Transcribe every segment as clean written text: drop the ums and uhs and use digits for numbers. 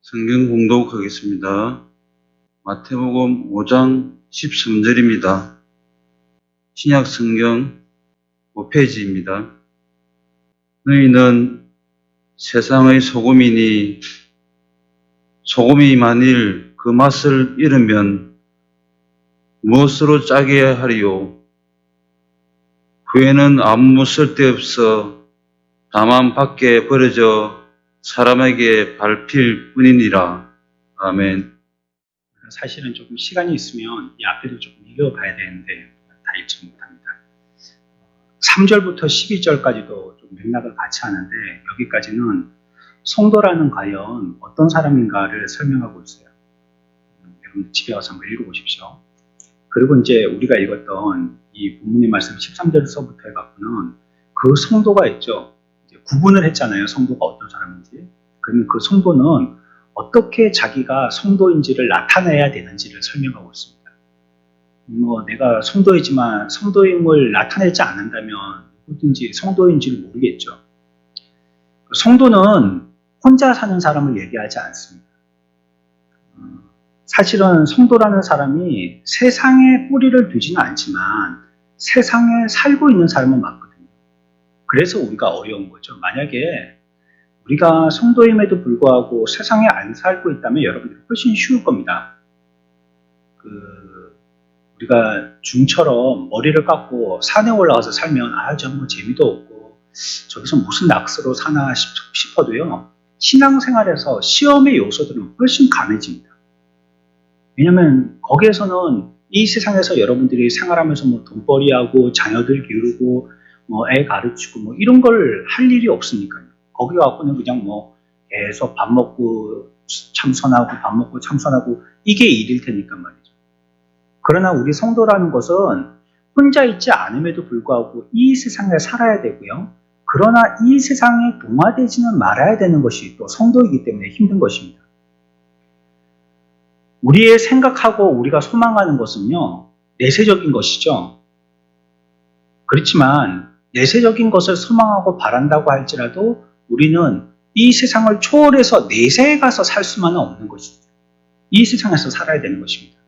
성경 공독하겠습니다. 마태복음 5장 13절입니다. 신약 성경 5페이지입니다. 너희는 세상의 소금이니 소금이 만일 그 맛을 잃으면 무엇으로 짜게 하리요? 후에는 아무 쓸데없어 다만 밖에 버려져 사람에게 밟힐 뿐이니라. 아멘. 사실은 조금 시간이 있으면 이 앞에도 조금 읽어봐야 되는데 다 읽지 못합니다. 3절부터 12절까지도 좀 맥락을 같이 하는데 여기까지는 성도라는 과연 어떤 사람인가를 설명하고 있어요. 여러분 집에 와서 한번 읽어보십시오. 그리고 이제 우리가 읽었던 이 본문의 말씀 13절서부터 해갖고는 그 성도가 있죠. 이제 구분을 했잖아요. 성도가 어떤 사람인지. 그러면 그 성도는 어떻게 자기가 성도인지를 나타내야 되는지를 설명하고 있습니다. 내가 성도이지만 성도임을 나타내지 않는다면 누구든지 성도인지를 모르겠죠. 성도는 혼자 사는 사람을 얘기하지 않습니다. 사실은 성도라는 사람이 세상에 뿌리를 두지는 않지만 세상에 살고 있는 사람은 맞거든요. 그래서 우리가 어려운 거죠. 만약에 우리가 성도임에도 불구하고 세상에 안 살고 있다면 여러분들이 훨씬 쉬울 겁니다. 우리가 중처럼 머리를 깎고 산에 올라가서 살면 정말 재미도 없고 저기서 무슨 낙서로 사나 싶어도요. 신앙생활에서 시험의 요소들은 훨씬 강해집니다. 왜냐하면 거기에서는 이 세상에서 여러분들이 생활하면서 돈벌이하고 자녀들 기르고 애 가르치고 이런 걸 할 일이 없으니까요. 거기 와서는 그냥 계속 밥 먹고 참선하고 밥 먹고 참선하고 이게 일일 테니까 말이죠. 그러나 우리 성도라는 것은 혼자 있지 않음에도 불구하고 이 세상에 살아야 되고요. 그러나 이 세상에 동화되지는 말아야 되는 것이 또 성도이기 때문에 힘든 것입니다. 우리의 생각하고 우리가 소망하는 것은요. 내세적인 것이죠. 그렇지만 내세적인 것을 소망하고 바란다고 할지라도 우리는 이 세상을 초월해서 내세에 가서 살 수만은 없는 것입니다. 이 세상에서 살아야 되는 것입니다.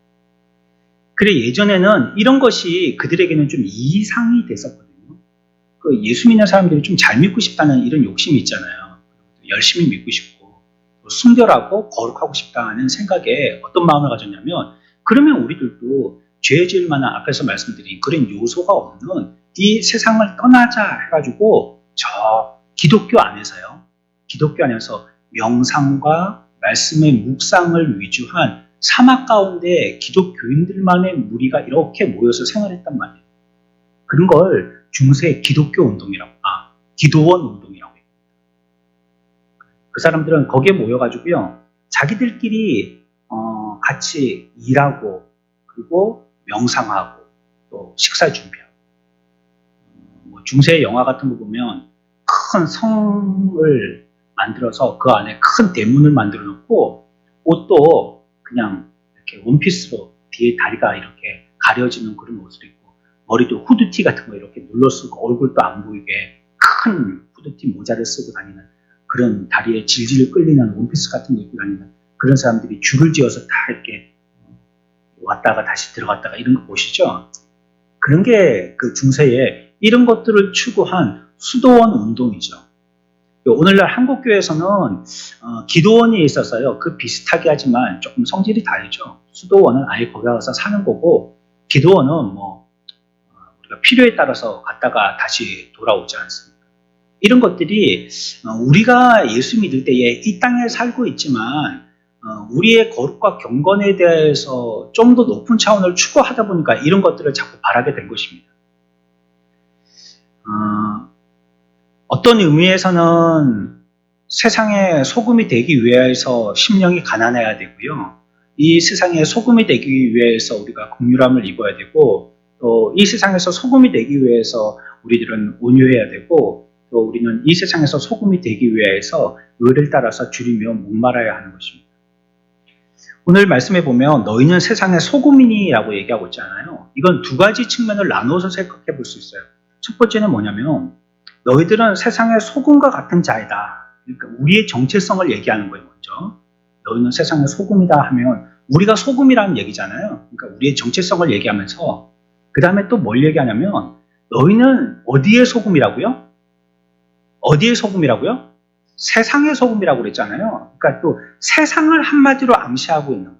그래 예전에는 이런 것이 그들에게는 좀 이상이 됐었거든요. 예수 믿는 사람들이 좀 잘 믿고 싶다는 이런 욕심이 있잖아요. 열심히 믿고 싶고 순결하고 거룩하고 싶다는 생각에 어떤 마음을 가졌냐면 그러면 우리들도 죄 지을 만한 앞에서 말씀드린 그런 요소가 없는 이 세상을 떠나자 해가지고 저 기독교 안에서요. 기독교 안에서 명상과 말씀의 묵상을 위주한 사막 가운데 기독교인들만의 무리가 이렇게 모여서 생활했단 말이에요. 그런 걸 중세 기독교 운동이라고, 기도원 운동이라고 해요. 그 사람들은 거기에 모여가지고요. 자기들끼리 같이 일하고 그리고 명상하고 또 식사 준비하고 중세 영화 같은 거 보면 큰 성을 만들어서 그 안에 큰 대문을 만들어 놓고 옷도 그냥 이렇게 원피스로 뒤에 다리가 이렇게 가려지는 그런 옷을 입고 머리도 후드티 같은 거 이렇게 눌러 쓰고 얼굴도 안 보이게 큰 후드티 모자를 쓰고 다니는 그런 다리에 질질 끌리는 원피스 같은 거 입고 다니는 그런 사람들이 줄을 지어서 다 이렇게 왔다가 다시 들어갔다가 이런 거 보시죠? 그런 게 그 중세에 이런 것들을 추구한 수도원 운동이죠. 오늘날 한국교회에서는 기도원이 있어서요. 그 비슷하게 하지만 조금 성질이 다르죠. 수도원은 아예 거기 가서 사는 거고 기도원은 우리가 필요에 따라서 갔다가 다시 돌아오지 않습니다. 이런 것들이 우리가 예수 믿을 때에 이 땅에 살고 있지만 우리의 거룩과 경건에 대해서 좀 더 높은 차원을 추구하다 보니까 이런 것들을 자꾸 바라게 된 것입니다. 어떤 의미에서는 세상에 소금이 되기 위해서 심령이 가난해야 되고요. 이 세상에 소금이 되기 위해서 우리가 긍휼함을 입어야 되고 또 이 세상에서 소금이 되기 위해서 우리들은 온유해야 되고 또 우리는 이 세상에서 소금이 되기 위해서 의를 따라서 줄이며 목말아야 하는 것입니다. 오늘 말씀에 보면 너희는 세상의 소금이니라고 얘기하고 있잖아요. 이건 두 가지 측면을 나누어서 생각해 볼 수 있어요. 첫 번째는 뭐냐면 너희들은 세상의 소금과 같은 자이다. 그러니까 우리의 정체성을 얘기하는 거예요. 먼저 너희는 세상의 소금이다 하면 우리가 소금이라는 얘기잖아요. 그러니까 우리의 정체성을 얘기하면서 그 다음에 또 뭘 얘기하냐면 너희는 어디의 소금이라고요? 어디의 소금이라고요? 세상의 소금이라고 그랬잖아요. 그러니까 또 세상을 한마디로 암시하고 있는 거예요.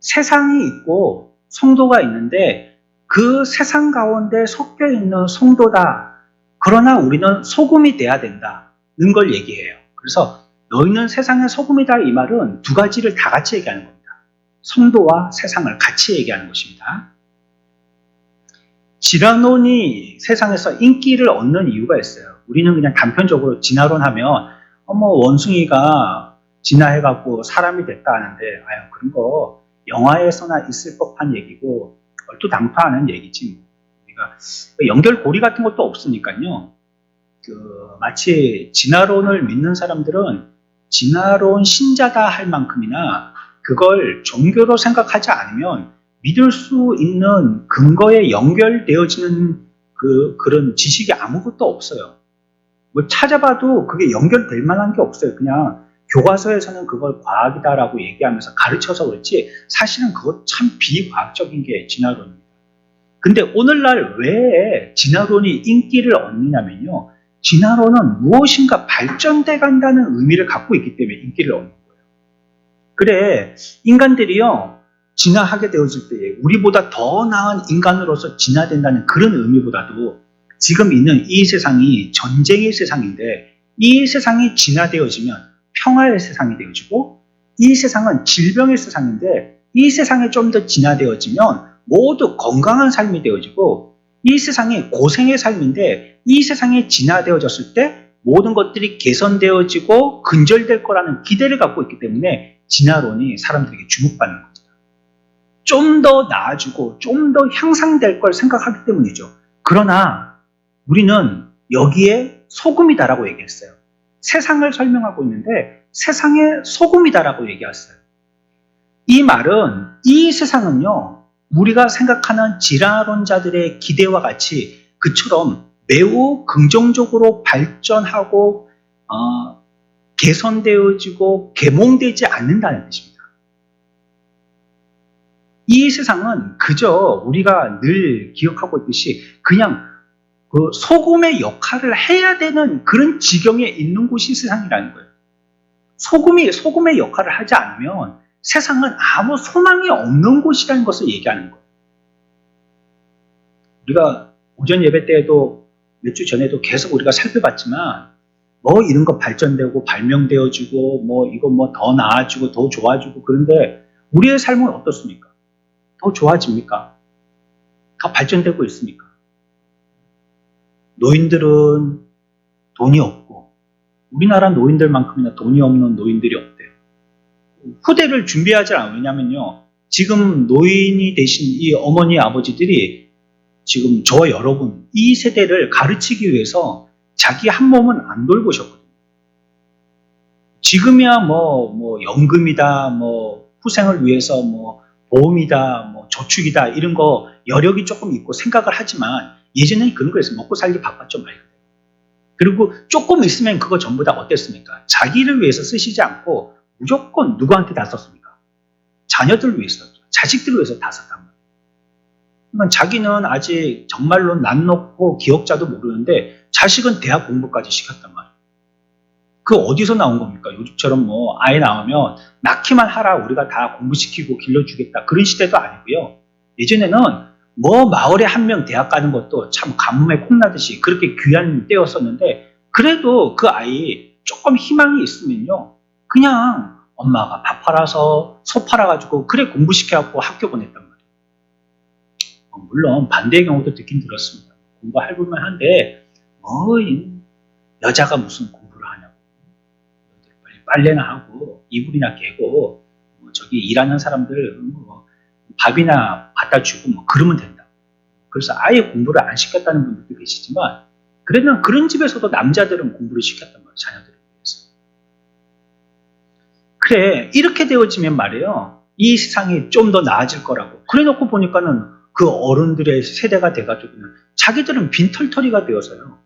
세상이 있고 성도가 있는데 그 세상 가운데 섞여 있는 성도다. 그러나 우리는 소금이 돼야 된다는 걸 얘기해요. 그래서 너희는 세상의 소금이다 이 말은 두 가지를 다 같이 얘기하는 겁니다. 성도와 세상을 같이 얘기하는 것입니다. 진화론이 세상에서 인기를 얻는 이유가 있어요. 우리는 그냥 단편적으로 진화론 하면 원숭이가 진화해갖고 사람이 됐다 하는데 아유 그런 거 영화에서나 있을 법한 얘기고 얼토당토하는 얘기지. 우리가 연결고리 같은 것도 없으니까요. 마치 진화론을 믿는 사람들은 진화론 신자다 할 만큼이나 그걸 종교로 생각하지 않으면 믿을 수 있는 근거에 연결되어지는 그런 지식이 아무것도 없어요. 뭐 찾아봐도 그게 연결될 만한 게 없어요. 그냥 교과서에서는 그걸 과학이다라고 얘기하면서 가르쳐서 그렇지 사실은 그거 참 비과학적인 게 진화론입니다. 근데 오늘날 왜 진화론이 인기를 얻느냐면요. 진화론은 무엇인가 발전돼 간다는 의미를 갖고 있기 때문에 인기를 얻는 거예요. 그래, 인간들이요. 진화하게 되어질 때 우리보다 더 나은 인간으로서 진화된다는 그런 의미보다도 지금 있는 이 세상이 전쟁의 세상인데 이 세상이 진화되어지면 평화의 세상이 되어지고 이 세상은 질병의 세상인데 이 세상이 좀 더 진화되어지면 모두 건강한 삶이 되어지고 이 세상이 고생의 삶인데 이 세상이 진화되어졌을 때 모든 것들이 개선되어지고 근절될 거라는 기대를 갖고 있기 때문에 진화론이 사람들에게 주목받는 겁니다. 좀 더 나아지고 좀 더 향상될 걸 생각하기 때문이죠. 그러나 우리는 여기에 소금이다라고 얘기했어요. 세상을 설명하고 있는데 세상의 소금이다라고 얘기했어요. 이 말은 이 세상은요. 우리가 생각하는 진화론자들의 기대와 같이 그처럼 매우 긍정적으로 발전하고 개선되어지고 계몽되지 않는다는 뜻입니다. 이 세상은 그저 우리가 늘 기억하고 있듯이 그냥 그 소금의 역할을 해야 되는 그런 지경에 있는 곳이 세상이라는 거예요. 소금이 소금의 역할을 하지 않으면 세상은 아무 소망이 없는 곳이라는 것을 얘기하는 거예요. 우리가 오전 예배 때에도 몇 주 전에도 계속 우리가 살펴봤지만 뭐 이런 거 발전되고 발명되어지고 뭐 이거 뭐 더 나아지고 더 좋아지고 그런데 우리의 삶은 어떻습니까? 더 좋아집니까? 더 발전되고 있습니까? 노인들은 돈이 없고 우리나라 노인들만큼이나 돈이 없는 노인들이 없대요. 후대를 준비하지 않아요. 왜냐면요. 지금 노인이 되신 이 어머니 아버지들이 지금 저와 여러분 이 세대를 가르치기 위해서 자기 한 몸은 안 돌보셨거든요. 지금이야 뭐 연금이다 뭐 후생을 위해서 뭐 보험이다 뭐 저축이다 이런 거 여력이 조금 있고 생각을 하지만 예전에는 그런 거에서 먹고 살기 바빴죠 말거든요. 그리고 조금 있으면 그거 전부 다 어땠습니까? 자기를 위해서 쓰시지 않고 무조건 누구한테 다 썼습니까? 자녀들 위해서 썼죠. 자식들을 위해서 다 썼단 말이에요. 그러니까 자기는 아직 정말로 난 놓고 기억자도 모르는데 자식은 대학 공부까지 시켰단 말이에요. 그 어디서 나온 겁니까? 요즘처럼 뭐 아이 나오면 낳기만 하라 우리가 다 공부시키고 길러주겠다 그런 시대도 아니고요. 예전에는 뭐 마을에 한 명 대학 가는 것도 참 가뭄에 콩나듯이 그렇게 귀한 때였었는데 그래도 그 아이 조금 희망이 있으면요. 그냥 엄마가 밥 팔아서 소 팔아가지고 그래 공부시켜갖고 학교 보냈단 말이에요. 물론 반대의 경우도 듣긴 들었습니다. 공부할 만한데 뭐 여자가 무슨 공부를 하냐고 빨리 빨래나 하고 이불이나 개고 저기 일하는 사람들 뭐 밥이나 갖다 주고 뭐 그러면 된다. 그래서 아예 공부를 안 시켰다는 분들도 계시지만 그래도 그런 집에서도 남자들은 공부를 시켰단 말이에요. 자녀들을 위해서. 그래 이렇게 되어지면 말이에요. 이 세상이 좀 더 나아질 거라고. 그래 놓고 보니까는 그 어른들의 세대가 돼가지고는 자기들은 빈털터리가 되어서요.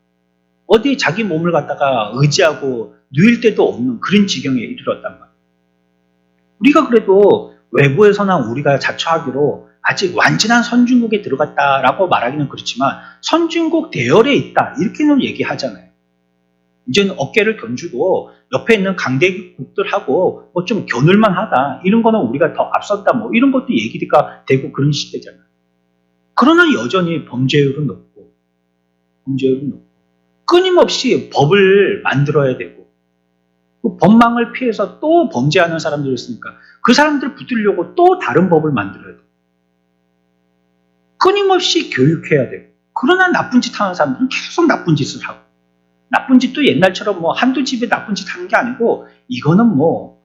어디 자기 몸을 갖다가 의지하고 누일 데도 없는 그런 지경에 이르렀단 말이에요. 우리가 그래도 외부에서나 우리가 자처하기로 아직 완전한 선진국에 들어갔다라고 말하기는 그렇지만 선진국 대열에 있다 이렇게는 얘기하잖아요. 이제는 어깨를 견주고 옆에 있는 강대국들하고 뭐 좀 겨눌만 하다 이런 거는 우리가 더 앞섰다 뭐 이런 것도 얘기가 되고 그런 시대잖아요. 그러나 여전히 범죄율은 높고 끊임없이 법을 만들어야 되고 그 법망을 피해서 또 범죄하는 사람들이 있으니까 그 사람들을 붙들려고 또 다른 법을 만들어야 돼요. 끊임없이 교육해야 되고 그러나 나쁜 짓 하는 사람들은 계속 나쁜 짓을 하고 나쁜 짓도 옛날처럼 뭐 한두 집에 나쁜 짓 하는 게 아니고 이거는 뭐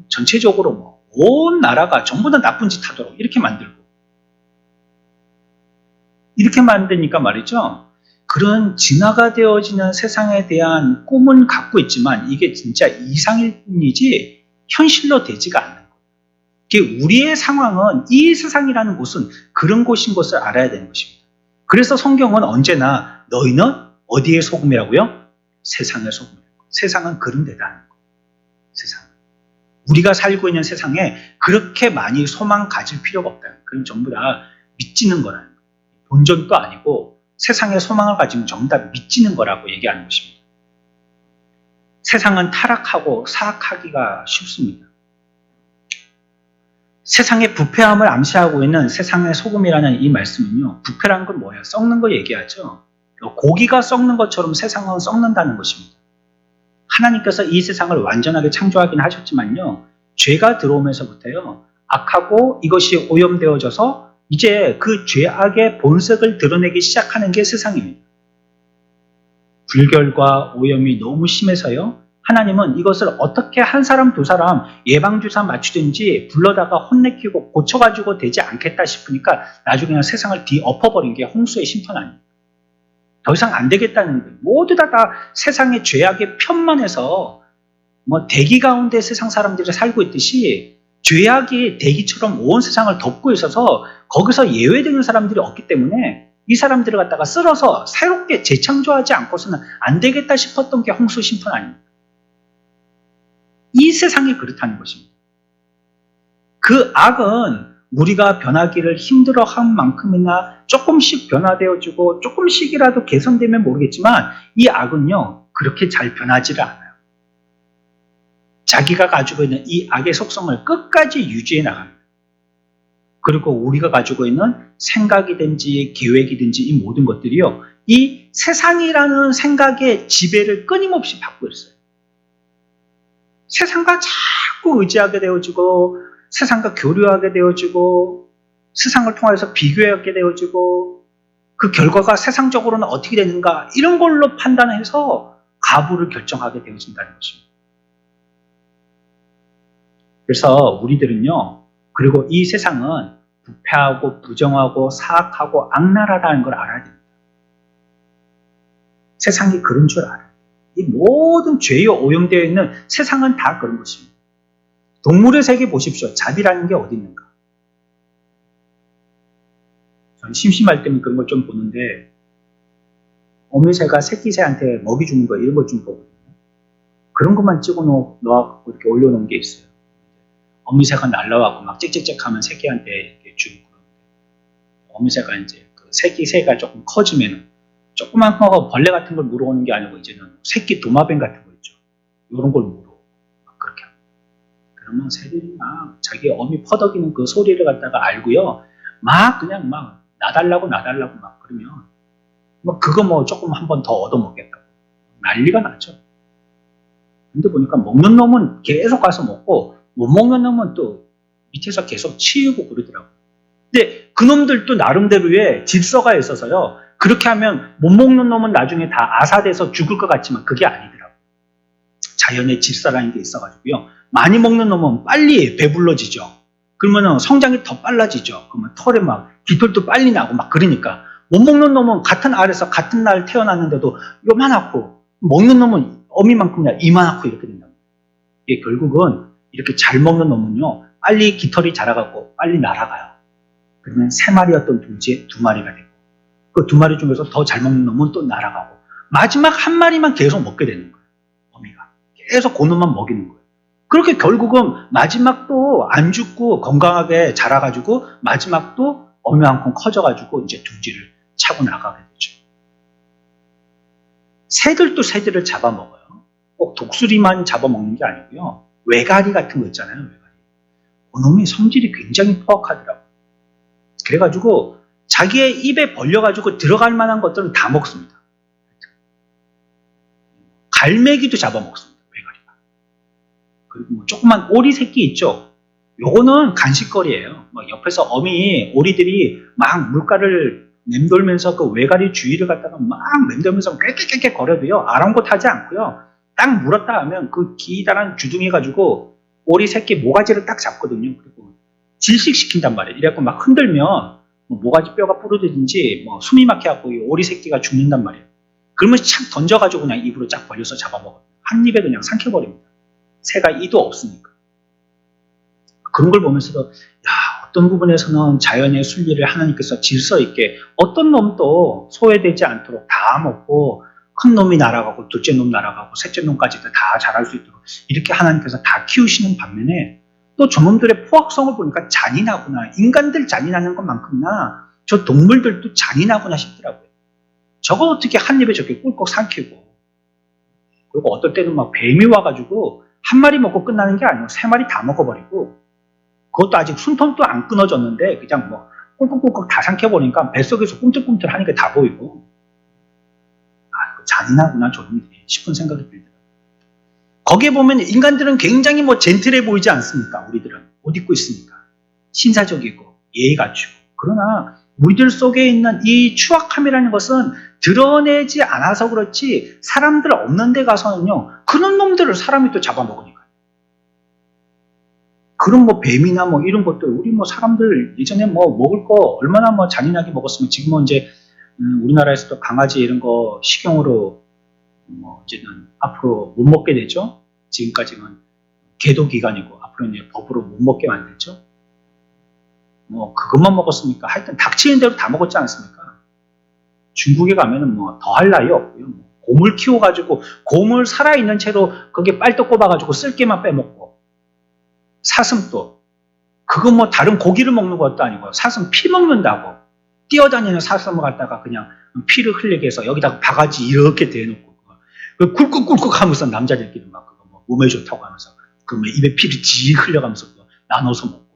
전체적으로 뭐 온 나라가 전부 다 나쁜 짓 하도록 이렇게 만들고 이렇게 만드니까 말이죠. 그런 진화가 되어지는 세상에 대한 꿈은 갖고 있지만 이게 진짜 이상일 뿐이지 현실로 되지가 않는 거예요. 우리의 상황은 이 세상이라는 곳은 그런 곳인 것을 알아야 되는 것입니다. 그래서 성경은 언제나 너희는 어디의 소금이라고요? 세상의 소금이라고. 세상은 그런 데다 하는 거예요. 세상. 우리가 살고 있는 세상에 그렇게 많이 소망 가질 필요가 없다는 거예요. 그건 전부 다 믿지는 거라는 거예요. 본전도 아니고 세상에 소망을 가지면 전부 다 믿지는 거라고 얘기하는 것입니다. 세상은 타락하고 사악하기가 쉽습니다. 세상의 부패함을 암시하고 있는 세상의 소금이라는 이 말씀은요. 부패란 건 뭐예요? 썩는 거 얘기하죠. 고기가 썩는 것처럼 세상은 썩는다는 것입니다. 하나님께서 이 세상을 완전하게 창조하긴 하셨지만요. 죄가 들어오면서부터요. 악하고 이것이 오염되어져서 이제 그 죄악의 본색을 드러내기 시작하는 게 세상입니다. 불결과 오염이 너무 심해서요. 하나님은 이것을 어떻게 한 사람 두 사람 예방주사 맞추든지 불러다가 혼내키고 고쳐가지고 되지 않겠다 싶으니까 나중에 그냥 세상을 뒤엎어버린 게 홍수의 심판 아닙니다. 더 이상 안 되겠다는 거예요. 모두 다 세상의 죄악의 편만해서 뭐 대기 가운데 세상 사람들이 살고 있듯이 죄악이 대기처럼 온 세상을 덮고 있어서 거기서 예외되는 사람들이 없기 때문에 이 사람들을 갖다가 쓸어서 새롭게 재창조하지 않고서는 안 되겠다 싶었던 게 홍수 심판 아닙니까? 이 세상이 그렇다는 것입니다. 그 악은 우리가 변하기를 힘들어한 만큼이나 조금씩 변화되어지고 조금씩이라도 개선되면 모르겠지만 이 악은요 그렇게 잘 변하지를 않아요. 자기가 가지고 있는 이 악의 속성을 끝까지 유지해 나갑니다. 그리고 우리가 가지고 있는 생각이든지 계획이든지 이 모든 것들이요 이 세상이라는 생각의 지배를 끊임없이 받고 있어요. 세상과 자꾸 의지하게 되어지고 세상과 교류하게 되어지고 세상을 통해서 비교하게 되어지고 그 결과가 세상적으로는 어떻게 되는가 이런 걸로 판단해서 가부를 결정하게 되어진다는 것입니다. 그래서 우리들은요 그리고 이 세상은 부패하고 부정하고 사악하고 악랄하다는 걸 알아야 됩니다. 세상이 그런 줄 알아요. 이 모든 죄에 오염되어 있는 세상은 다 그런 것입니다. 동물의 세계 보십시오. 잡이라는 게 어디 있는가? 전 심심할 때는 그런 걸 좀 보는데 어미새가 새끼새한테 먹이 주는 거 이런 것 좀 보거든요. 그런 것만 찍어 놓아갖고 이렇게 올려놓은 게 있어요. 어미새가 날라와고 막 짹짹짹 하면 새끼한테 이렇게 주고 그러는데 어미새가 이제 그 새끼새가 조금 커지면은 조그만 거 벌레 같은 걸 물어오는 게 아니고 이제는 새끼 도마뱀 같은 거 있죠. 이런 걸 물어. 막 그렇게 합니다. 그러면 새들이 막 자기 어미 퍼덕이는 그 소리를 갖다가 알고요. 막 그냥 막 나달라고 막 그러면 뭐 그거 뭐 조금 한 번 더 얻어먹겠다고 난리가 나죠. 근데 보니까 먹는 놈은 계속 가서 먹고 못 먹는 놈은 또 밑에서 계속 치우고 그러더라고요. 근데 그 놈들도 나름대로의 질서가 있어서요. 그렇게 하면 못 먹는 놈은 나중에 다 아사돼서 죽을 것 같지만 그게 아니더라고요. 자연의 질서라는 게 있어가지고요. 많이 먹는 놈은 빨리 배불러지죠. 그러면 성장이 더 빨라지죠. 그러면 털에 막 깃털도 빨리 나고 막 그러니까 못 먹는 놈은 같은 알에서 같은 날 태어났는데도 요만하고 먹는 놈은 어미만큼 이만하고 이렇게 된답니다. 이게 결국은 이렇게 잘 먹는 놈은요. 빨리 깃털이 자라가고 빨리 날아가요. 그러면 3마리였던 두 마리가 되고 그 2마리 중에서 더 잘 먹는 놈은 또 날아가고 마지막 한 마리만 계속 먹게 되는 거예요. 어미가. 계속 그 놈만 먹이는 거예요. 그렇게 결국은 마지막도 안 죽고 건강하게 자라가지고 마지막도 어미만큼 커져가지고 이제 둥지를 차고 나가게 되죠. 새들도 새들을 잡아먹어요. 꼭 독수리만 잡아먹는 게 아니고요. 외가리 같은 거 있잖아요. 외가리. 그놈이 성질이 굉장히 포악하더라고요. 그래가지고 자기의 입에 벌려가지고 들어갈 만한 것들은 다 먹습니다. 갈매기도 잡아먹습니다. 외가리가. 그리고 뭐 조그만 오리 새끼 있죠. 요거는 간식거리예요. 막 옆에서 어미 오리들이 막 물가를 맴돌면서 그 외가리 주위를 갖다가 막 맴돌면서 꽥꽥꽥 거려도요. 아랑곳하지 않고요. 딱 물었다 하면 그 기다란 주둥이 가지고 오리 새끼 모가지를 딱 잡거든요. 그리고 질식시킨단 말이에요. 이래갖고 막 흔들면 뭐 모가지 뼈가 부러지든지 뭐 숨이 막혀갖고 이 오리 새끼가 죽는단 말이에요. 그러면 착 던져가지고 그냥 입으로 쫙 벌려서 잡아먹어요. 한 입에 그냥 삼켜버립니다. 새가 이도 없으니까. 그런 걸 보면서도 야, 어떤 부분에서는 자연의 순리를 하나님께서 질서 있게 어떤 놈도 소외되지 않도록 다 먹고 큰 놈이 날아가고 둘째 놈 날아가고 셋째 놈까지도 다 자랄 수 있도록 이렇게 하나님께서 다 키우시는 반면에 또 저놈들의 포악성을 보니까 잔인하구나. 인간들 잔인하는 것만큼이나 저 동물들도 잔인하구나 싶더라고요. 저거 어떻게 한 입에 저렇게 꿀꺽 삼키고 그리고 어떨 때는 막 뱀이 와가지고 한 마리 먹고 끝나는 게 아니고 세 마리 다 먹어버리고 그것도 아직 숨통도 안 끊어졌는데 그냥 뭐 꿀꺽꿀꺽 다 삼켜버리니까 뱃속에서 꿈틀꿈틀 하는 게 다 보이고 아, 잔인하구나 저놈들이 싶은 생각이 들더라고요. 거기에 보면 인간들은 굉장히 뭐 젠틀해 보이지 않습니까? 우리들은 옷 입고 있으니까 신사적이고 예의 갖추고 그러나 우리들 속에 있는 이 추악함이라는 것은 드러내지 않아서 그렇지 사람들 없는 데 가서는요 그런 놈들을 사람이 또 잡아먹으니까 그런 뭐 뱀이나 뭐 이런 것들 우리 뭐 사람들 예전에 뭐 먹을 거 얼마나 뭐 잔인하게 먹었으면 지금은 이제 우리나라에서도 강아지 이런 거 식용으로 뭐 이제는 앞으로 못 먹게 되죠. 지금까지는 계도 기간이고 앞으로 이제 법으로 못 먹게 만들죠. 뭐 그것만 먹었습니까? 하여튼 닥치는 대로 다 먹었지 않습니까? 중국에 가면은 뭐 더 할 나위 없고요. 뭐 곰을 키워가지고 곰을 살아있는 채로 거기에 빨대 꼽아가지고 쓸개만 빼먹고 사슴도 그거 뭐 다른 고기를 먹는 것도 아니고 사슴 피 먹는다고 뛰어다니는 사슴을 갖다가 그냥 피를 흘리게 해서 여기다가 바가지 이렇게 대놓고 꿀꺽꿀꺽 하면서 남자들끼리 막 그거 뭐 몸에 좋다고 하면서 그 뭐 입에 피를 지 흘려가면서 나눠서 먹고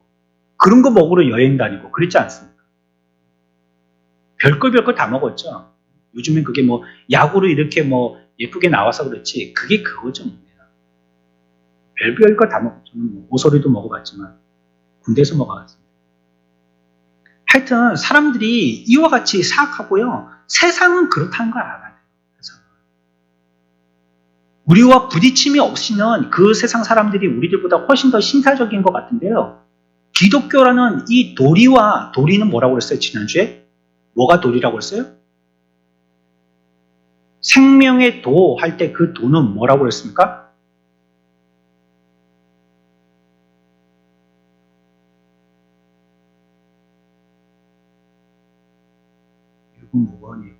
그런 거 먹으러 여행 다니고 그랬지 않습니까? 별거 다 먹었죠. 요즘엔 그게 뭐 약으로 이렇게 뭐 예쁘게 나와서 그렇지 그게 그거죠. 별별 거 다 먹었죠. 저는 뭐 모서리도 먹어봤지만 군대에서 먹어봤습니다. 하여튼 사람들이 이와 같이 사악하고요. 세상은 그렇다는 걸 알아야 돼요. 우리와 부딪힘이 없이는 그 세상 사람들이 우리들보다 훨씬 더 신사적인 것 같은데요. 기독교라는 이 도리와 도리는 뭐라고 그랬어요? 지난주에? 뭐가 도리라고 했어요? 생명의 도 할 때 그 도는 뭐라고 그랬습니까? 이건 뭐거니?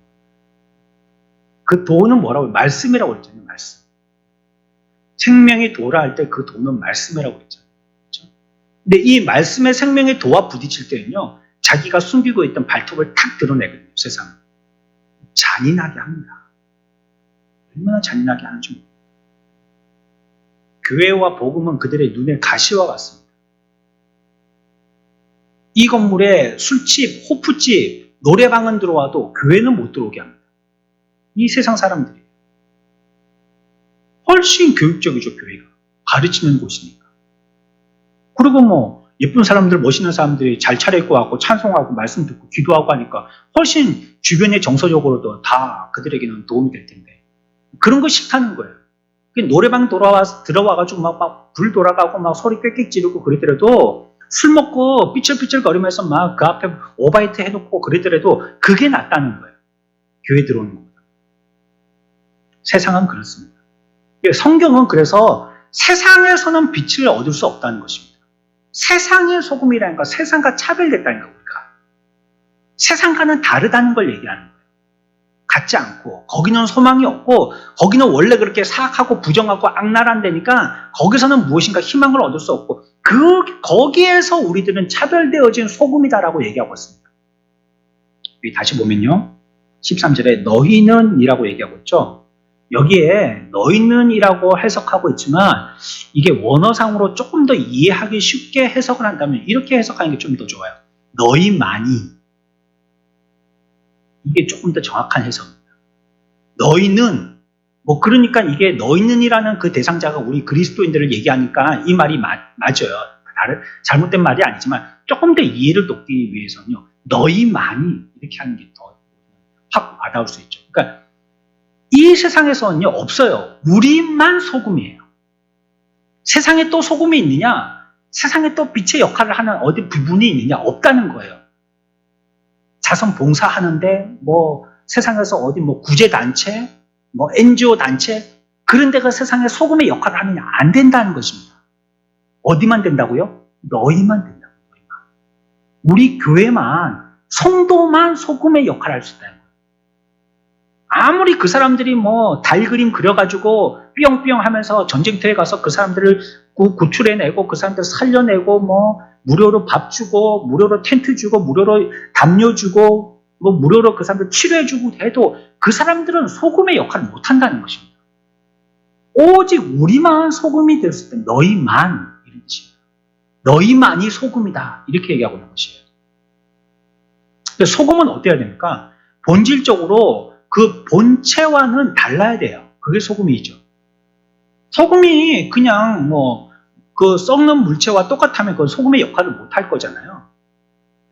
그 도는 뭐라고? 말씀이라고 했잖아요. 말씀. 생명의 도라 할 때 그 도는 말씀이라고 했잖아요. 그렇죠? 근데 이 말씀의 생명의 도와 부딪힐 때는요. 자기가 숨기고 있던 발톱을 탁 드러내거든요. 세상은. 잔인하게 합니다. 얼마나 잔인하게 하는지 모르겠어요. 교회와 복음은 그들의 눈에 가시와 같습니다. 이 건물에 술집, 호프집, 노래방은 들어와도 교회는 못 들어오게 합니다. 이 세상 사람들이. 훨씬 교육적이죠, 교회가. 가르치는 곳이니까. 그리고 뭐 예쁜 사람들, 멋있는 사람들이 잘 차려입고 와서 찬송하고 말씀 듣고 기도하고 하니까 훨씬 주변의 정서적으로도 다 그들에게는 도움이 될 텐데 그런 거 싫다는 거예요. 노래방 들어와가지고 막 불 돌아가고 막 소리 꽥꽥 지르고 그러더라도 술 먹고 삐질삐질 거리면서 막 그 앞에 오바이트 해놓고 그러더라도 그게 낫다는 거예요. 교회 들어오는 것보다. 세상은 그렇습니다. 성경은 그래서 세상에서는 빛을 얻을 수 없다는 것입니다. 세상의 소금이라는 건 세상과 차별됐다는 거 우리가. 세상과는 다르다는 걸 얘기하는 거예요. 같지 않고 거기는 소망이 없고 거기는 원래 그렇게 사악하고 부정하고 악랄한 데니까 거기서는 무엇인가 희망을 얻을 수 없고 거기에서 우리들은 차별되어진 소금이다라고 얘기하고 있습니다. 여기 다시 보면요. 13절에 너희는 이라고 얘기하고 있죠. 여기에 너희는 이라고 해석하고 있지만 이게 원어상으로 조금 더 이해하기 쉽게 해석을 한다면 이렇게 해석하는 게 좀 더 좋아요. 너희만이. 이게 조금 더 정확한 해석입니다. 너희는 그러니까 이게 너희는이라는 그 대상자가 우리 그리스도인들을 얘기하니까 이 말이 맞아요. 잘못된 말이 아니지만 조금 더 이해를 돕기 위해서는요. 너희만이 이렇게 하는 게 더 확 와닿을 수 있죠. 그러니까 이 세상에서는요 없어요. 우리만 소금이에요. 세상에 또 소금이 있느냐? 세상에 또 빛의 역할을 하는 어디 부분이 있느냐? 없다는 거예요. 자선 봉사하는데 세상에서 어디 구제단체, NGO 단체 그런 데가 세상에 소금의 역할을 하느냐? 안 된다는 것입니다. 어디만 된다고요? 너희만 된다고. 너희만. 우리 교회만 성도만 소금의 역할을 할 수 있다는 거예요. 아무리 그 사람들이 달 그림 그려가지고 삐용삐용 하면서 전쟁터에 가서 그 사람들을 구출해내고 그 사람들을 살려내고 무료로 밥 주고 무료로 텐트 주고 무료로 담요 주고 무료로 그 사람들 치료해주고 해도 그 사람들은 소금의 역할을 못한다는 것입니다. 오직 우리만 소금이 될 수 있다. 너희만 이런 뜻입니다. 너희만이 소금이다 이렇게 얘기하고 있는 것이에요. 소금은 어때야 됩니까? 본질적으로 그 본체와는 달라야 돼요. 그게 소금이죠. 소금이 그냥 그 썩는 물체와 똑같다면 그 소금의 역할을 못할 거잖아요.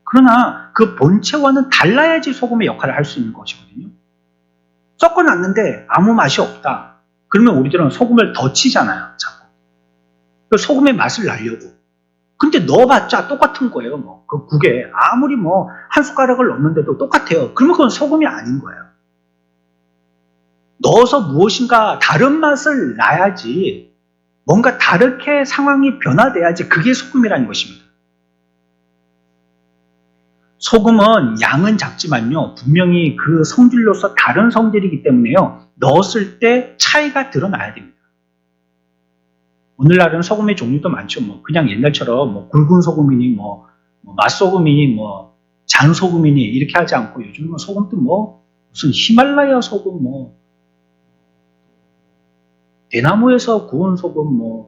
그러나 그 본체와는 달라야지 소금의 역할을 할 수 있는 것이거든요. 섞어놨는데 아무 맛이 없다. 그러면 우리들은 소금을 더 치잖아요. 자꾸. 그 소금의 맛을 내려고. 근데 넣어봤자 똑같은 거예요. 그 국에 아무리 한 숟가락을 넣는데도 똑같아요. 그러면 그건 소금이 아닌 거예요. 넣어서 무엇인가 다른 맛을 나야지 뭔가 다르게 상황이 변화돼야지 그게 소금이라는 것입니다. 소금은 양은 작지만요 분명히 그 성질로서 다른 성질이기 때문에요 넣었을 때 차이가 드러나야 됩니다. 오늘날은 소금의 종류도 많죠. 그냥 옛날처럼 굵은 소금이니 맛소금이니 잔소금이니 이렇게 하지 않고 요즘은 소금도 무슨 히말라야 소금 대나무에서 구운 소금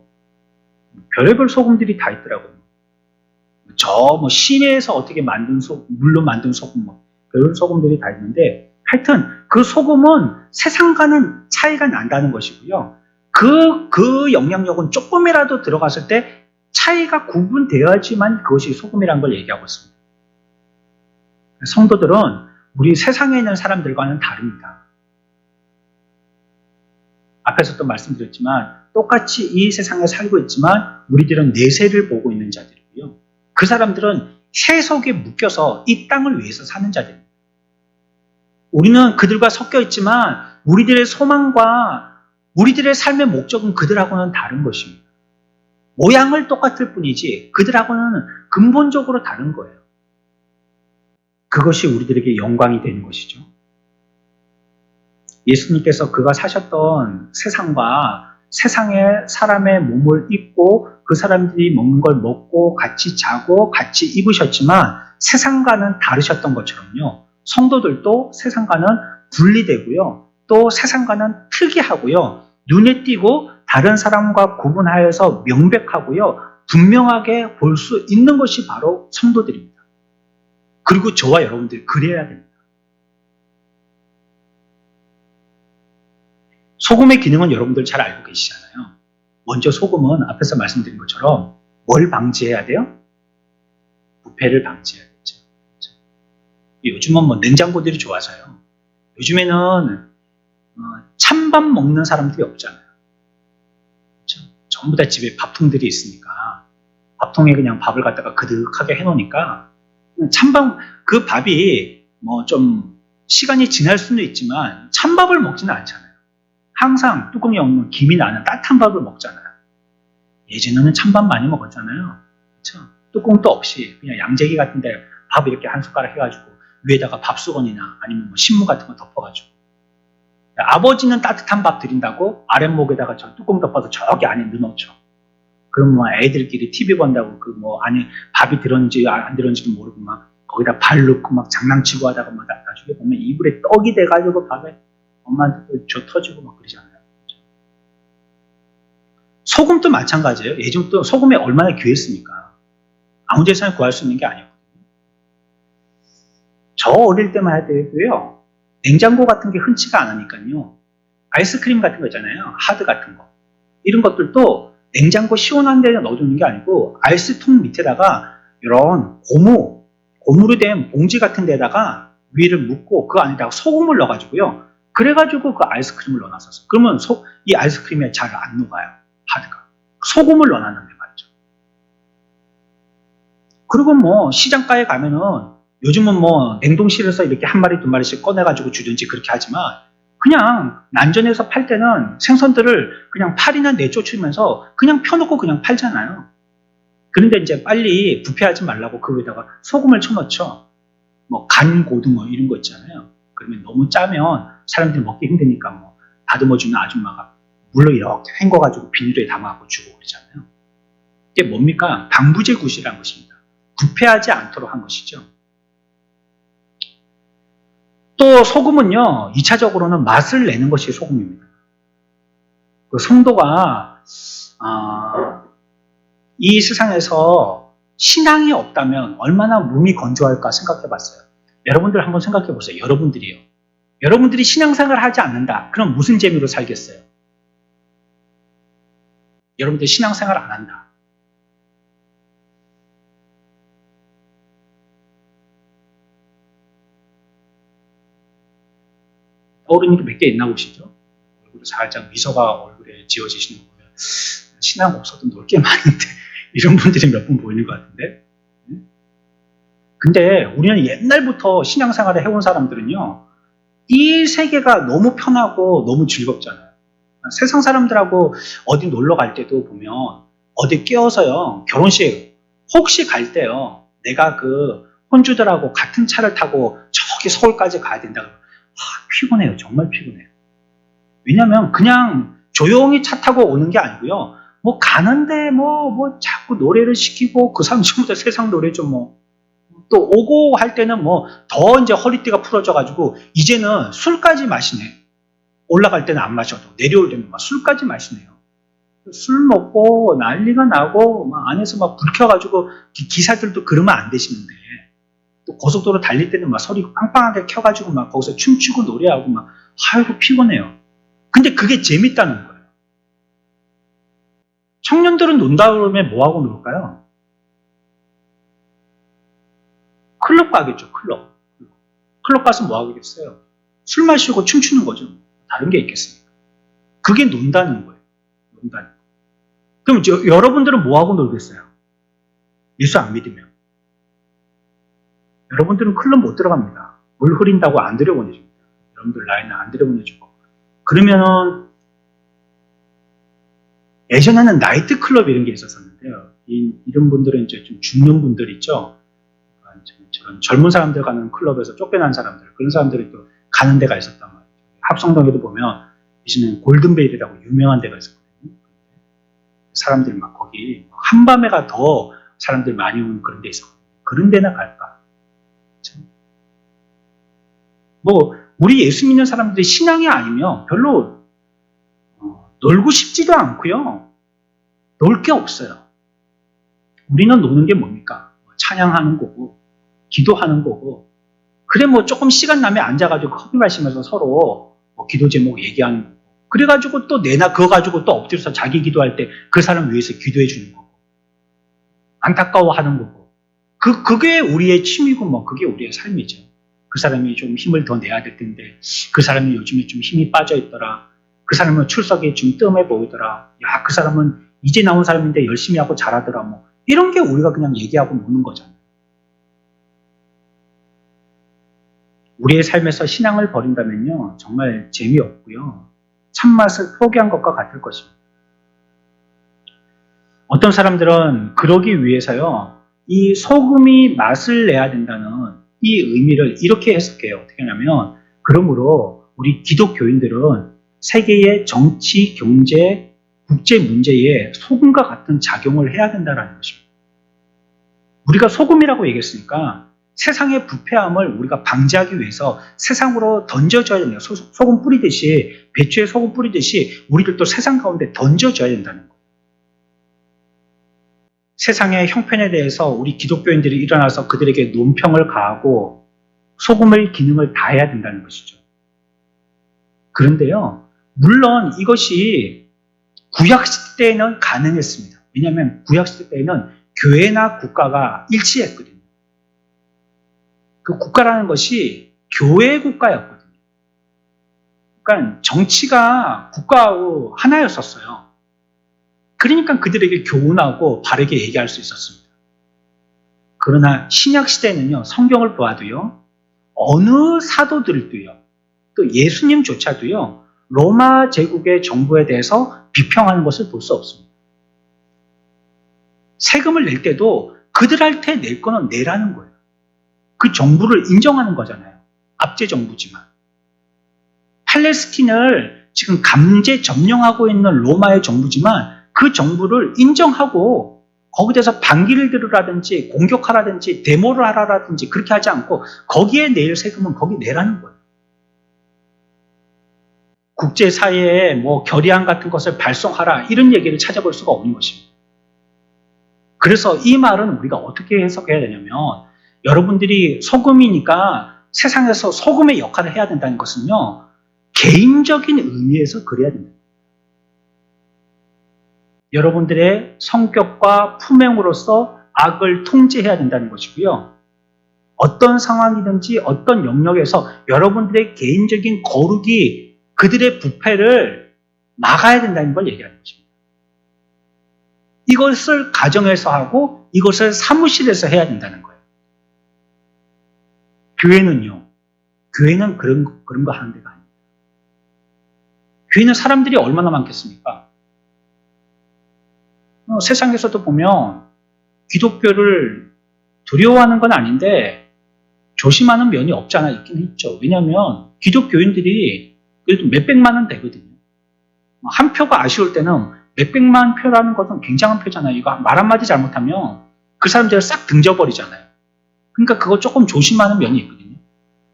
별의별 소금들이 다 있더라고요. 시내에서 어떻게 만든 물로 만든 소금 그런 소금들이 다 있는데 하여튼 그 소금은 세상과는 차이가 난다는 것이고요. 그 영향력은 조금이라도 들어갔을 때 차이가 구분되어야지만 그것이 소금이라는 걸 얘기하고 있습니다. 성도들은 우리 세상에 있는 사람들과는 다릅니다. 앞에서도 말씀드렸지만 똑같이 이 세상에 살고 있지만 우리들은 내세를 보고 있는 자들이고요. 그 사람들은 세속에 묶여서 이 땅을 위해서 사는 자들입니다. 우리는 그들과 섞여 있지만 우리들의 소망과 우리들의 삶의 목적은 그들하고는 다른 것입니다. 모양을 똑같을 뿐이지 그들하고는 근본적으로 다른 거예요. 그것이 우리들에게 영광이 되는 것이죠. 예수님께서 그가 사셨던 세상과 세상의 사람의 몸을 입고 그 사람들이 먹는 걸 먹고 같이 자고 같이 입으셨지만 세상과는 다르셨던 것처럼요. 성도들도 세상과는 분리되고요. 또 세상과는 특이하고요. 눈에 띄고 다른 사람과 구분하여서 명백하고요. 분명하게 볼 수 있는 것이 바로 성도들입니다. 그리고 저와 여러분들이 그래야 됩니다. 소금의 기능은 여러분들 잘 알고 계시잖아요. 먼저 소금은 앞에서 말씀드린 것처럼 뭘 방지해야 돼요? 부패를 방지해야겠죠. 요즘은 냉장고들이 좋아서요. 요즘에는 찬밥 먹는 사람들이 없잖아요. 그렇죠? 전부 다 집에 밥통들이 있으니까 밥통에 그냥 밥을 갖다가 그득하게 해놓으니까 찬밥 그 밥이 좀 시간이 지날 수는 있지만 찬밥을 먹지는 않잖아요. 항상 뚜껑이 없는 김이 나는 따뜻한 밥을 먹잖아요. 예전에는 찬밥 많이 먹었잖아요. 그렇죠? 뚜껑도 없이 그냥 양재기 같은 데 밥 이렇게 한 숟가락 해가지고 위에다가 밥수건이나 아니면 신문 같은 거 덮어가지고 아버지는 따뜻한 밥 드린다고 아랫목에다가 저 뚜껑 덮어서 저기 안에 넣어놓죠. 그럼 뭐 애들끼리 TV 본다고 그 뭐 안에 밥이 들었는지 안 들었는지도 모르고 막 거기다 발 넣고 막 장난치고 하다가 막 나중에 보면 이불에 떡이 돼가지고 밥에 엄마한테 저 터지고 막 그러잖아요. 소금도 마찬가지예요. 예전부터 소금이 얼마나 귀했습니까? 아무 데서나 구할 수 있는 게 아니었거든요. 저 어릴 때만 해도요, 냉장고 같은 게 흔치가 않으니까요, 아이스크림 같은 거 있잖아요. 하드 같은 거. 이런 것들도 냉장고 시원한 데 넣어두는 게 아니고, 아이스통 밑에다가 이런 고무로 된 봉지 같은 데다가 위를 묶고 그 안에다가 소금을 넣어가지고요. 그래가지고 그 아이스크림을 넣어놨었어요. 그러면 이 아이스크림에 잘 안 녹아요. 하드가. 소금을 넣어놨는데 말이죠. 그리고 뭐 시장가에 가면은 요즘은 뭐 냉동실에서 이렇게 한 마리 두 마리씩 꺼내가지고 주든지 그렇게 하지만 그냥 난전에서 팔 때는 생선들을 그냥 팔이나 내쫓으면서 그냥 펴놓고 그냥 팔잖아요. 그런데 이제 빨리 부패하지 말라고 그 위에다가 소금을 쳐넣죠. 뭐 간 고등어 이런 거 있잖아요. 그러면 너무 짜면 사람들이 먹기 힘드니까 뭐 다듬어주는 아줌마가 물로 이렇게 헹궈가지고 비닐에 담아갖고 주고 그러잖아요. 이게 뭡니까? 방부제 굿이라는 것입니다. 부패하지 않도록 한 것이죠. 또 소금은요, 2차적으로는 맛을 내는 것이 소금입니다. 그 성도가 이 세상에서 신앙이 없다면 얼마나 몸이 건조할까 생각해 봤어요. 여러분들 한번 생각해 보세요. 여러분들이요. 여러분들이 신앙생활을 하지 않는다. 그럼 무슨 재미로 살겠어요? 여러분들 신앙생활 안 한다. 떠오르는 게 몇 개 있나 보시죠? 얼굴에 살짝 미소가 얼굴에 지어지시는 거 보면 신앙 없어도 놀 게 많은데 이런 분들이 몇 분 보이는 것 같은데. 근데 우리는 옛날부터 신앙생활을 해온 사람들은요, 이 세계가 너무 편하고 너무 즐겁잖아요. 세상 사람들하고 어디 놀러 갈 때도 보면 어디 끼어서요, 결혼식 혹시 갈 때요, 내가 그 혼주들하고 같은 차를 타고 저기 서울까지 가야 된다 그러면 피곤해요. 정말 피곤해요. 왜냐면 그냥 조용히 차 타고 오는 게 아니고요, 뭐 가는데 뭐 자꾸 노래를 시키고 그 사람 전부 다 세상 노래죠 뭐. 또 오고 할 때는 뭐 더 이제 허리띠가 풀어져가지고 이제는 술까지 마시네. 올라갈 때는 안 마셔도 내려올 때는 막 술까지 마시네요. 술 먹고 난리가 나고 막 안에서 막 불 켜가지고 기사들도 그러면 안 되시는데 또 고속도로 달릴 때는 막 소리 빵빵하게 켜가지고 막 거기서 춤추고 노래하고 막 아이고 피곤해요. 근데 그게 재밌다는 거예요. 청년들은 논다 그러면 뭐하고 놀까요? 클럽 가겠죠. 클럽 가서 뭐 하겠어요? 술 마시고 춤추는 거죠. 다른 게 있겠습니까? 그게 논다는 거예요. 논다는 거. 그럼 여러분들은 뭐 하고 놀겠어요? 예수 안 믿으면. 여러분들은 클럽 못 들어갑니다. 물 흐린다고 안 들여보내줍니다. 여러분들 나이는 안 들여보내주고. 그러면은 예전에는 나이트 클럽 이런 게 있었었는데요. 이런 분들은 이제 좀 죽는 분들 있죠. 저런 젊은 사람들 가는 클럽에서 쫓겨난 사람들, 그런 사람들이 또 가는 데가 있었단 말이에요. 합성동에도 보면 이제는 골든베일이라고 유명한 데가 있었거든요. 사람들이 막 거기 한밤에가 더 사람들 많이 오는 그런 데 있었거든요. 그런 데나 갈까? 참. 뭐 우리 예수 믿는 사람들이 신앙이 아니면 별로 놀고 싶지도 않고요. 놀 게 없어요. 우리는 노는 게 뭡니까? 찬양하는 거고 기도하는 거고, 그래 뭐 조금 시간 나면 앉아가지고 커피 마시면서 서로 뭐 기도 제목 얘기하는 거고, 그래가지고 또 내나 그거 가지고 또 엎드려서 자기 기도할 때 그 사람 위해서 기도해 주는 거고, 안타까워하는 거고, 그게 우리의 취미고 뭐 그게 우리의 삶이죠. 그 사람이 좀 힘을 더 내야 될 텐데 그 사람이 요즘에 좀 힘이 빠져 있더라. 그 사람은 출석이 좀 뜸해 보이더라. 야, 그 사람은 이제 나온 사람인데 열심히 하고 잘하더라. 뭐 이런 게 우리가 그냥 얘기하고 노는 거잖아요. 우리의 삶에서 신앙을 버린다면요, 정말 재미없고요, 참맛을 포기한 것과 같을 것입니다. 어떤 사람들은 그러기 위해서요, 이 소금이 맛을 내야 된다는 이 의미를 이렇게 해석해요. 어떻게 하냐면, 그러므로 우리 기독교인들은 세계의 정치, 경제, 국제 문제에 소금과 같은 작용을 해야 된다는 것입니다. 우리가 소금이라고 얘기했으니까 세상의 부패함을 우리가 방지하기 위해서 세상으로 던져줘야 된다. 소금 뿌리듯이, 배추에 소금 뿌리듯이 우리들도 세상 가운데 던져줘야 된다는 거예요. 세상의 형편에 대해서 우리 기독교인들이 일어나서 그들에게 논평을 가하고 소금의 기능을 다해야 된다는 것이죠. 그런데요, 물론 이것이 구약시대 때에는 가능했습니다. 왜냐하면 구약시대 때에는 교회나 국가가 일치했거든요. 그 국가라는 것이 교회 국가였거든요. 그러니까 정치가 국가하고 하나였었어요. 그러니까 그들에게 교훈하고 바르게 얘기할 수 있었습니다. 그러나 신약 시대는요, 성경을 보아도요, 어느 사도들도요, 또 예수님조차도요, 로마 제국의 정부에 대해서 비평하는 것을 볼 수 없습니다. 세금을 낼 때도 그들한테 낼 거는 내라는 거예요. 그 정부를 인정하는 거잖아요. 압제 정부지만. 팔레스틴을 지금 강제 점령하고 있는 로마의 정부지만 그 정부를 인정하고 거기에 대해서 반기를 들으라든지 공격하라든지 데모를 하라든지 그렇게 하지 않고 거기에 낼 세금은 거기 내라는 거예요. 국제사회에 뭐 결의안 같은 것을 발송하라 이런 얘기를 찾아볼 수가 없는 것입니다. 그래서 이 말은 우리가 어떻게 해석해야 되냐면 여러분들이 소금이니까 세상에서 소금의 역할을 해야 된다는 것은요. 개인적인 의미에서 그래야 됩니다. 여러분들의 성격과 품행으로서 악을 통제해야 된다는 것이고요. 어떤 상황이든지 어떤 영역에서 여러분들의 개인적인 거룩이 그들의 부패를 막아야 된다는 걸 얘기하는 것입니다. 이것을 가정에서 하고 이것을 사무실에서 해야 된다는 거예요. 교회는 그런 거 하는 데가 아닙니다. 교회는 사람들이 얼마나 많겠습니까? 세상에서도 보면 기독교를 두려워하는 건 아닌데 조심하는 면이 없지 않아 있긴 있죠. 왜냐하면 기독교인들이 그래도 몇백만 원 되거든요. 한 표가 아쉬울 때는 몇백만 표라는 것은 굉장한 표잖아요. 이거 말 한마디 잘못하면 그 사람들을 싹 등져버리잖아요. 그러니까 그거 조금 조심하는 면이 있거든요.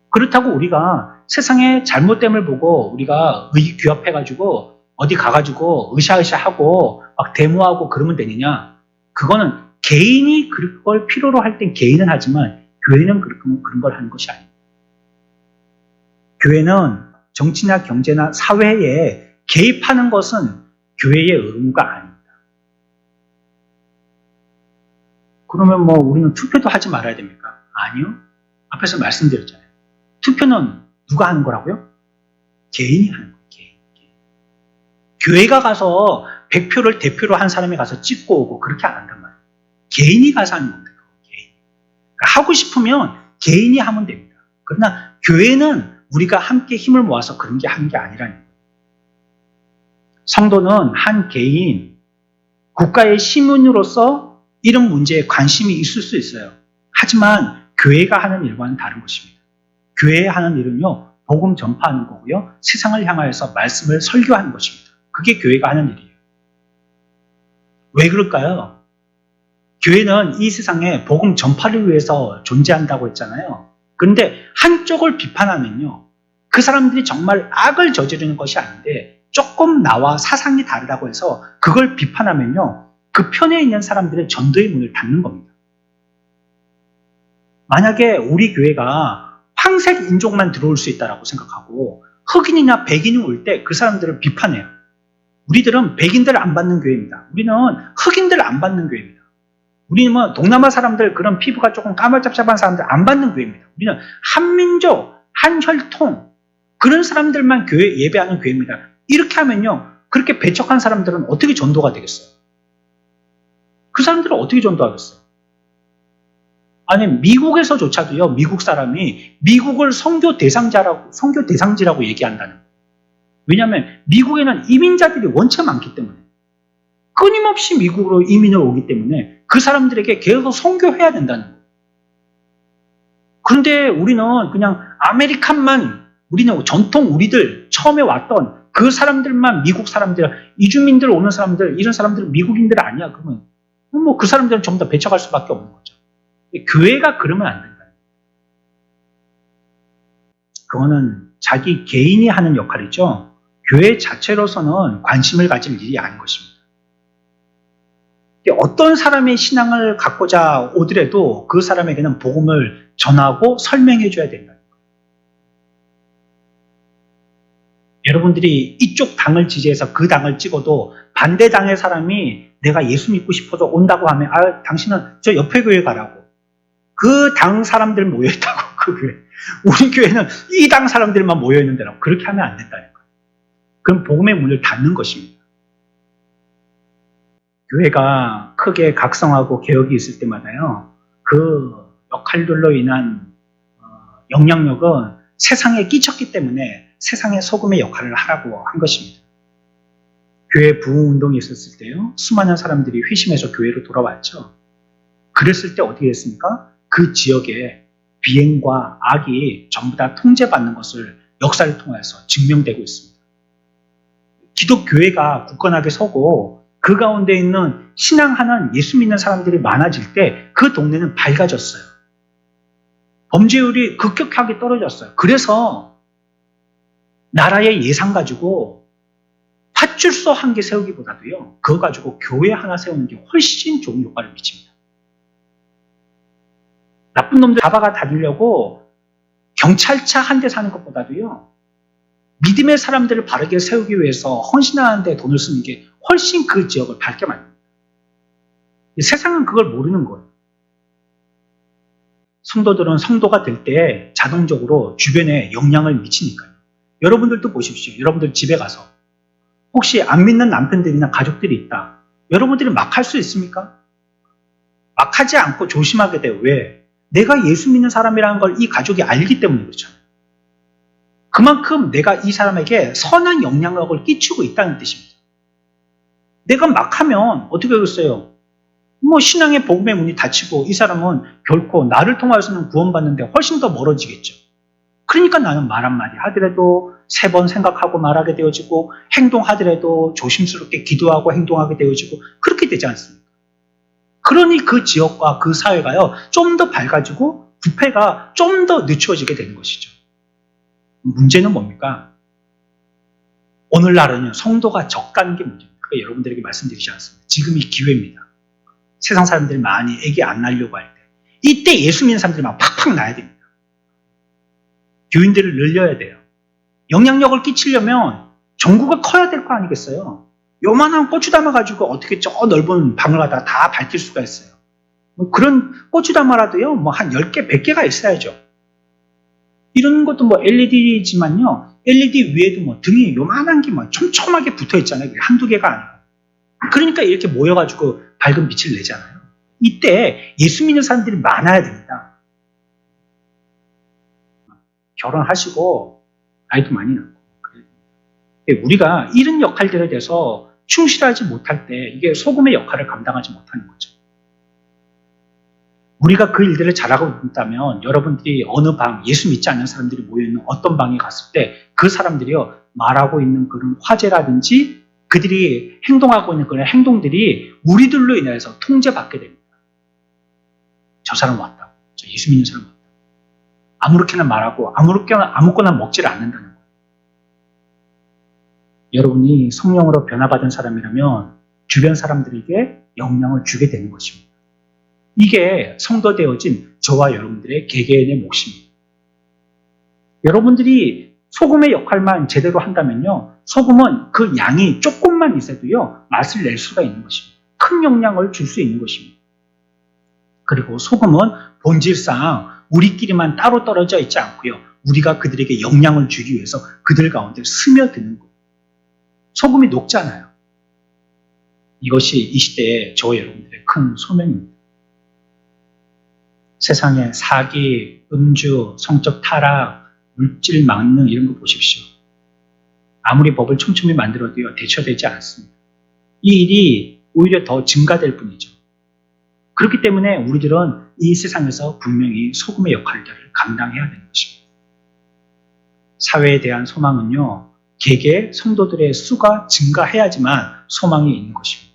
그렇다고 우리가 세상의 잘못됨을 보고 우리가 의기귀합해가지고 어디 가가지고 으쌰으쌰하고 막 데모하고 그러면 되느냐? 그거는 개인이 그걸 필요로 할 땐 개인은 하지만 교회는 그런 걸 하는 것이 아닙니다. 교회는 정치나 경제나 사회에 개입하는 것은 교회의 의무가 아닙니다. 그러면 뭐 우리는 투표도 하지 말아야 됩니까? 아니요. 앞에서 말씀드렸잖아요. 투표는 누가 하는 거라고요? 개인이 하는 거예요. 개인. 교회가 가서 100표를 대표로 한 사람이 가서 찍고 오고 그렇게 안 한단 말이에요. 개인이 가서 하는 겁니다. 개인. 그러니까 하고 싶으면 개인이 하면 됩니다. 그러나 교회는 우리가 함께 힘을 모아서 그런 게 하는 게 아니라는 거예요. 성도는 한 개인, 국가의 시민으로서 이런 문제에 관심이 있을 수 있어요. 하지만 교회가 하는 일과는 다른 것입니다. 교회가 하는 일은요, 복음 전파하는 거고요, 세상을 향하여서 말씀을 설교하는 것입니다. 그게 교회가 하는 일이에요. 왜 그럴까요? 교회는 이 세상에 복음 전파를 위해서 존재한다고 했잖아요. 그런데 한쪽을 비판하면요, 그 사람들이 정말 악을 저지르는 것이 아닌데 조금 나와 사상이 다르다고 해서 그걸 비판하면요, 그 편에 있는 사람들의 전도의 문을 닫는 겁니다. 만약에 우리 교회가 황색 인종만 들어올 수 있다고 생각하고 흑인이나 백인이 올 때 그 사람들을 비판해요. 우리들은 백인들 안 받는 교회입니다. 우리는 흑인들 안 받는 교회입니다. 우리는 뭐 동남아 사람들 그런 피부가 조금 까물잡잡한 사람들 안 받는 교회입니다. 우리는 한민족, 한혈통 그런 사람들만 교회 예배하는 교회입니다. 이렇게 하면요, 그렇게 배척한 사람들은 어떻게 전도가 되겠어요? 그 사람들은 어떻게 전도하겠어요? 아니, 미국에서조차도요, 미국 사람이 미국을 선교 대상지라고 얘기한다는 거예요. 왜냐하면 미국에는 이민자들이 원체 많기 때문에 끊임없이 미국으로 이민을 오기 때문에 그 사람들에게 계속 선교해야 된다는 거예요. 그런데 우리는 그냥 아메리칸만 우리는 전통 우리들 처음에 왔던 그 사람들만 미국 사람들, 이주민들 오는 사람들, 이런 사람들은 미국인들 아니야. 그러면 뭐 그 사람들은 전부 다 배척할 수밖에 없는 거죠. 교회가 그러면 안 된다. 그거는 자기 개인이 하는 역할이죠. 교회 자체로서는 관심을 가질 일이 아닌 것입니다. 어떤 사람의 신앙을 갖고자 오더라도 그 사람에게는 복음을 전하고 설명해 줘야 된다. 여러분들이 이쪽 당을 지지해서 그 당을 찍어도 반대 당의 사람이 내가 예수 믿고 싶어서 온다고 하면 당신은 저 옆에 교회 가라고. 그 당 사람들 모여있다고 그 교회. 우리 교회는 이 당 사람들만 모여있는데라고. 그렇게 하면 안 된다니까요. 그럼 복음의 문을 닫는 것입니다. 교회가 크게 각성하고 개혁이 있을 때마다요. 그 역할들로 인한 영향력은 세상에 끼쳤기 때문에 세상의 소금의 역할을 하라고 한 것입니다. 교회 부흥운동이 있었을 때요. 수많은 사람들이 회심해서 교회로 돌아왔죠. 그랬을 때 어떻게 됐습니까? 그 지역에 비행과 악이 전부 다 통제받는 것을 역사를 통해서 증명되고 있습니다. 기독교회가 굳건하게 서고 그 가운데 있는 신앙하는 예수 믿는 사람들이 많아질 때 그 동네는 밝아졌어요. 범죄율이 급격하게 떨어졌어요. 그래서 나라의 예산 가지고 팥줄소 한 개 세우기보다도요. 그거 가지고 교회 하나 세우는 게 훨씬 좋은 효과를 미칩니다. 나쁜 놈들 잡아가 다니려고 경찰차 한 대 사는 것보다도요. 믿음의 사람들을 바르게 세우기 위해서 헌신하는 데 돈을 쓰는 게 훨씬 그 지역을 밝게 만듭니다. 세상은 그걸 모르는 거예요. 성도들은 성도가 될 때 자동적으로 주변에 영향을 미치니까요. 여러분들도 보십시오. 여러분들 집에 가서 혹시 안 믿는 남편들이나 가족들이 있다. 여러분들이 막 할 수 있습니까? 막 하지 않고 조심하게 돼요. 왜? 내가 예수 믿는 사람이라는 걸 이 가족이 알기 때문에 그렇잖아요. 그만큼 내가 이 사람에게 선한 영향력을 끼치고 있다는 뜻입니다. 내가 막 하면 어떻게 하겠어요? 뭐 신앙의 복음의 문이 닫히고 이 사람은 결코 나를 통하여서는 구원받는데 훨씬 더 멀어지겠죠. 그러니까 나는 말 한마디 하더라도 3번 생각하고 말하게 되어지고 행동하더라도 조심스럽게 기도하고 행동하게 되어지고 그렇게 되지 않습니까? 그러니 그 지역과 그 사회가요 좀 더 밝아지고 부패가 좀 더 늦추어지게 되는 것이죠. 문제는 뭡니까? 오늘날은 성도가 적다는 게 문제입니다. 그러니까 여러분들에게 말씀드리지 않습니다. 지금이 기회입니다. 세상 사람들이 많이 애기 안 낳으려고 할 때 이때 예수 믿는 사람들이 막 팍팍 낳아야 됩니다. 교인들을 늘려야 돼요. 영향력을 끼치려면 전구가 커야 될 거 아니겠어요? 요만한 고추 담아가지고 어떻게 저 넓은 방을 갖다가 다 밝힐 수가 있어요. 뭐 그런 고추 담아라도요, 뭐 한 10개, 100개가 있어야죠. 이런 것도 뭐 LED지만요, LED 위에도 뭐 등이 요만한 게 뭐 촘촘하게 붙어 있잖아요. 한두 개가 아니고. 그러니까 이렇게 모여가지고 밝은 빛을 내잖아요. 이때 예수 믿는 사람들이 많아야 됩니다. 결혼하시고 아이도 많이 낳고. 우리가 이런 역할들에 대해서 충실하지 못할 때 이게 소금의 역할을 감당하지 못하는 거죠. 우리가 그 일들을 잘하고 있다면 여러분들이 어느 방, 예수 믿지 않는 사람들이 모여있는 어떤 방에 갔을 때 그 사람들이요 말하고 있는 그런 화제라든지 그들이 행동하고 있는 그런 행동들이 우리들로 인해서 통제받게 됩니다. 저 사람 왔다고. 저 예수 믿는 사람 왔다고. 아무렇게나 말하고 아무거나 먹지를 않는다는 거예요. 여러분이 성령으로 변화받은 사람이라면 주변 사람들에게 영향을 주게 되는 것입니다. 이게 성도 되어진 저와 여러분들의 개개인의 몫입니다. 여러분들이 소금의 역할만 제대로 한다면요. 소금은 그 양이 조금만 있어도요. 맛을 낼 수가 있는 것입니다. 큰 영향을 줄 수 있는 것입니다. 그리고 소금은 본질상 우리끼리만 따로 떨어져 있지 않고요. 우리가 그들에게 영향을 주기 위해서 그들 가운데 스며드는 거예요. 소금이 녹잖아요. 이것이 이 시대의 저와 여러분들의 큰 소명입니다. 세상에 사기, 음주, 성적 타락, 물질 망능 이런 거 보십시오. 아무리 법을 촘촘히 만들어도요. 대처되지 않습니다. 이 일이 오히려 더 증가될 뿐이죠. 그렇기 때문에 우리들은 이 세상에서 분명히 소금의 역할들을 감당해야 되는 것입니다. 사회에 대한 소망은요, 개개 성도들의 수가 증가해야지만 소망이 있는 것입니다.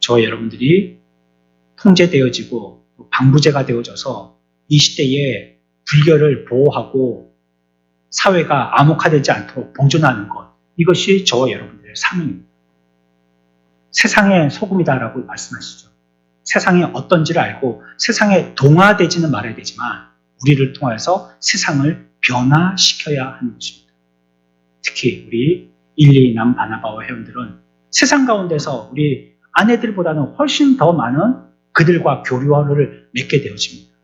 저와 여러분들이 통제되어지고 방부제가 되어져서 이 시대에 불교를 보호하고 사회가 암흑화되지 않도록 보존하는 것, 이것이 저와 여러분들의 사명입니다. 세상의 소금이다라고 말씀하시죠. 세상이 어떤지를 알고 세상에 동화되지는 말아야 되지만 우리를 통해서 세상을 변화시켜야 하는 것입니다. 특히 우리 1, 2 남바나바와 회원들은 세상 가운데서 우리 아내들보다는 훨씬 더 많은 그들과 교류를 맺게 되어집니다.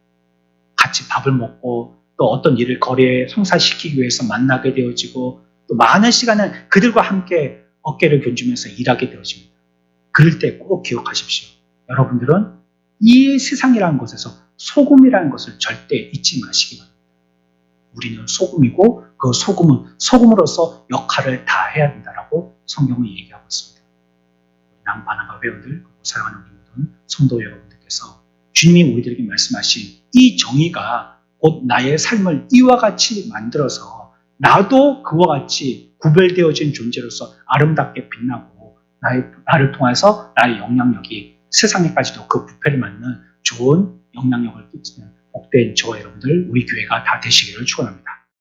같이 밥을 먹고 또 어떤 일을 거리에 성사시키기 위해서 만나게 되어지고 또 많은 시간을 그들과 함께 어깨를 견주면서 일하게 되어집니다. 그럴 때 꼭 기억하십시오. 여러분들은 이 세상이라는 것에서 소금이라는 것을 절대 잊지 마시기 바랍니다. 우리는 소금이고 그 소금은 소금으로서 역할을 다 해야 된다라고 성경은 얘기하고 있습니다. 남바나바 회원들 그리고 사랑하는 우리 모든 성도 여러분들께서 주님이 우리들에게 말씀하신 이 정의가 곧 나의 삶을 이와 같이 만들어서 나도 그와 같이 구별되어진 존재로서 아름답게 빛나고 나를 통해서 나의 영향력이 세상에까지도 그 부패를 맞는 좋은 영향력을 끼치는 복된 저와 여러분들 우리 교회가 다 되시기를 축원합니다.